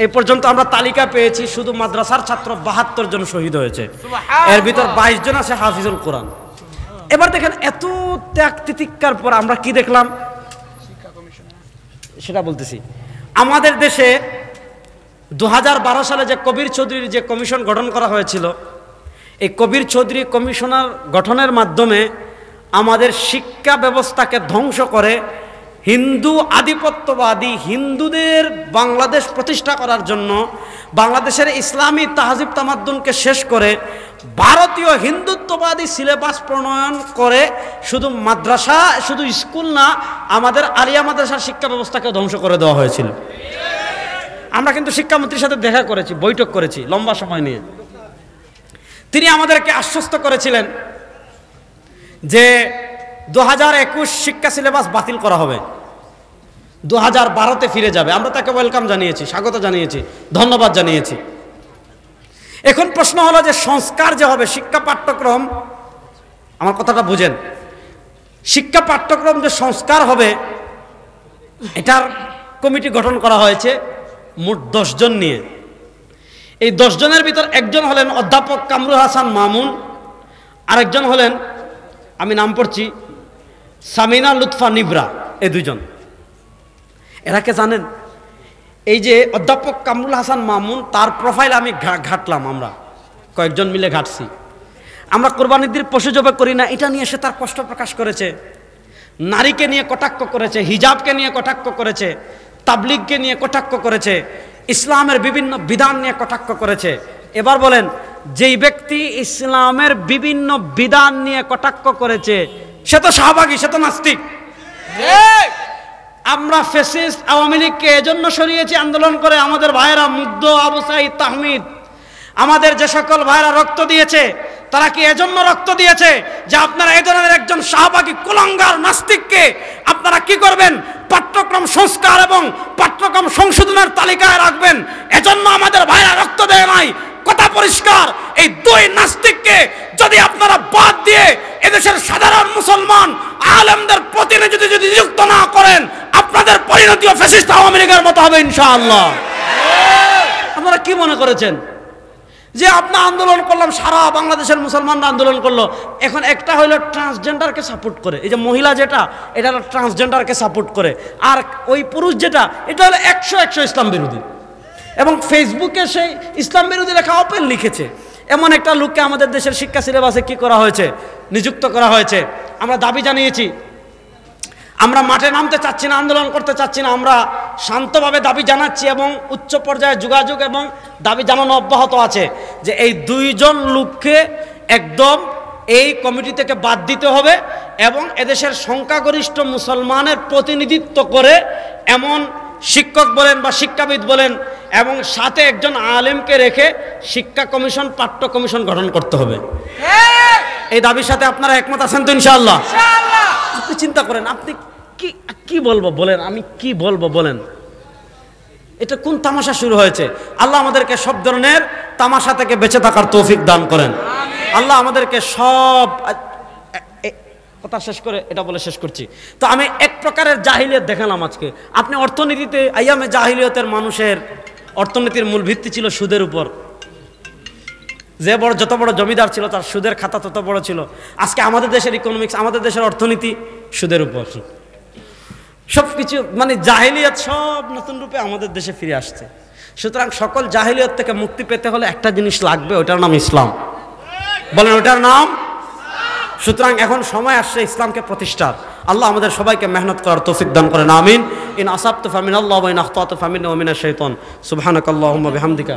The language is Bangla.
এই পর্যন্ত আমরা তালিকা পেয়েছি, শুধু মাদ্রাসার ছাত্র ৭২ জন শহীদ হয়েছে, এর ভিতর ২২ জন আছে হাফিজুল কোরআন। এবার দেখেন এত ত্যাগ তিতিক্ষার পর আমরা কি দেখলাম সেটা বলতেছি। আমাদের দেশে ২০১২ সালে যে কবির চৌধুরীর যে কমিশন গঠন করা হয়েছিল, এই কবির চৌধুরী কমিশনার গঠনের মাধ্যমে আমাদের শিক্ষা ব্যবস্থাকে ধ্বংস করে হিন্দু আধিপত্যবাদী হিন্দুদের বাংলাদেশ প্রতিষ্ঠা করার জন্য বাংলাদেশের ইসলামী তাহজিব তামাদ্দুনকে শেষ করে ভারতীয় হিন্দুত্ববাদী সিলেবাস প্রণয়ন করে শুধু মাদ্রাসা, শুধু স্কুল না, আমাদের আলিয়া মাদ্রাসার শিক্ষা ব্যবস্থাকে ধ্বংস করে দেওয়া হয়েছিল। আমরা কিন্তু শিক্ষামন্ত্রীর সাথে দেখা করেছি, বৈঠক করেছি লম্বা সময় নিয়ে। তিনি আমাদেরকে আশ্বস্ত করেছিলেন যে ২০২১ শিক্ষা সিলেবাস বাতিল করা হবে, ২০১২তে ফিরে যাবে। আমরা তাকে ওয়েলকাম জানিয়েছি, স্বাগত জানিয়েছি, ধন্যবাদ জানিয়েছি। এখন প্রশ্ন হলো যে সংস্কার যে হবে শিক্ষা পাঠ্যক্রম, আমার কথাটা বুঝেন, শিক্ষা পাঠ্যক্রম যে সংস্কার হবে এটার কমিটি গঠন করা হয়েছে মোট ১০ জন নিয়ে। এই ১০ জনের ভিতর একজন হলেন অধ্যাপক কামরুল হাসান মামুন, আরেকজন হলেন, আমি নাম পড়ছি, সামিনা লুৎফা নিবরা। এই দুজন, এরা কে জানেন? এই যে অধ্যাপক কামরুল হাসান মামুন, তার প্রোফাইল আমি ঘাটলাম, আমরা কয়েকজন মিলে ঘাটছি। আমরা কোরবানির পশু জবাই করি না, এটা নিয়ে সে তার কষ্ট প্রকাশ করেছে, নারীকে নিয়ে কটাক্ষ করেছে, হিজাবকে নিয়ে কটাক্ষ করেছে, তাবলিগকে নিয়ে কটাক্ষ করেছে, ইসলামের বিভিন্ন বিধান নিয়ে কটাক্ষ করেছে। এবার বলেন, যেই ব্যক্তি ইসলামের বিভিন্ন বিধান নিয়ে কটাক্ষ করেছে সে তো শাহবাগী, সে তো নাস্তিক। আমরা ফ্যাসিস্ট আওয়ামী লীগকে এজন্য সরিয়েছি আন্দোলন করে, আমাদের ভাইয়েরা মুগ্ধ, আবু সাঈদ, তাহমিদ, আমাদের যে সকল ভাইয়েরা রক্ত দিয়েছে তারা কি এজন্য রক্ত দিয়েছে যে আপনারা এই ধরনের একজন শাহবাগী কুলাঙ্গার নাস্তিককে আপনারা কি করবেন? পাঠ্যক্রম সংস্কার এবং পাঠ্যক্রম সংশোধনের তালিকায় রাখবেন। এজন্য আমাদের ভাইয়েরা রক্ত দেয় নাই। কথা পরিষ্কার, এই দুই নাস্তিককে যদি আপনারা বাদ দিয়ে এদেশের সাধারণ মুসলমান আলেমদের প্রতিনিধি যদি নিযুক্ত না করেন, আপনাদের পরিণতিও ফ্যাসিস্ট আওয়ামী লীগের মতো হবে ইনশাআল্লাহ। আপনারা কি মনে করেছেন যে আপনার আন্দোলন করলাম, সারা বাংলাদেশের মুসলমানরা আন্দোলন করলো, এখন একটা হলো ট্রান্সজেন্ডারকে সাপোর্ট করে, এই যে মহিলা যেটা, এটা হলো ট্রান্সজেন্ডারকে সাপোর্ট করে, আর ওই পুরুষ যেটা, এটা হলো ১০০ ইসলাম বিরোধী। এবং ফেসবুকে সেই ইসলাম বিরোধী লেখা ওপেন লিখেছে। এমন একটা লোককে আমাদের দেশের শিক্ষা সিলেবাসে কি করা হয়েছে? নিযুক্ত করা হয়েছে। আমরা দাবি জানিয়েছি, আমরা মাঠে নামতে চাচ্ছি না, আন্দোলন করতে চাচ্ছি না, আমরা শান্তভাবে দাবি জানাচ্ছি এবং উচ্চ পর্যায়ে যোগাযোগ এবং দাবি জানানো অব্যাহত আছে যে এই দুইজন লোককে একদম এই কমিটি থেকে বাদ দিতে হবে এবং এদেশের সংখ্যাগরিষ্ঠ মুসলমানের প্রতিনিধিত্ব করে এমন শিক্ষক বলেন বা শিক্ষাবিদ বলেন এবং সাথে একজন আলেমকে রেখে শিক্ষা কমিশন, পাঠ্য কমিশন গঠন করতে হবে। এই দাবির সাথে আপনারা একমত আছেন তো ইনশাআল্লাহ? আপনি চিন্তা করেন, আপনি কি বলবো বলেন, আমি কি বলবো বলেন, এটা কোন তামাশা শুরু হয়েছে? আল্লাহ আমাদেরকে সব ধরনের তামাশা থেকে বেঁচে থাকার তৌফিক দান করেন। আল্লাহ আমাদেরকে সব কথা শেষ করে এটা বলে শেষ করছি। তো আমি এক প্রকারের জাহিলিয়ত দেখালাম আজকে। আপনি অর্থনীতিতে, আইয়ামে জাহিলিয়তের মানুষের অর্থনীতির মূল ভিত্তি ছিল সুদের উপর। যে যত বড় জমিদার ছিল তার সুদের খাতা তত বড় ছিল। আজকে আমাদের দেশের ইকোনমিক্স, আমাদের দেশের অর্থনীতি সুদের উপর। সব কিছু মানে জাহিলিয়ত সব নতুন রূপে আমাদের দেশে ফিরে আসছে। সুতরাং সকল জাহিলিয়ত থেকে মুক্তি পেতে হলে একটা জিনিস লাগবে, ওটার নাম ইসলাম। বলেন ওটার নাম। সুতরাং এখন সময় আসছে ইসলামকে প্রতিষ্ঠার। আল্লাহ আমাদের সবাইকে মেহনত করার তৌফিক দান করেন, আমিন। ইন আসাবতু ফামিনাল্লাহ ওয়া ইন আখতাতু ফামিন্নি ওয়া মিনাশ শাইতান। সুবহানাকাল্লাহুম্মা বিহামদিকা।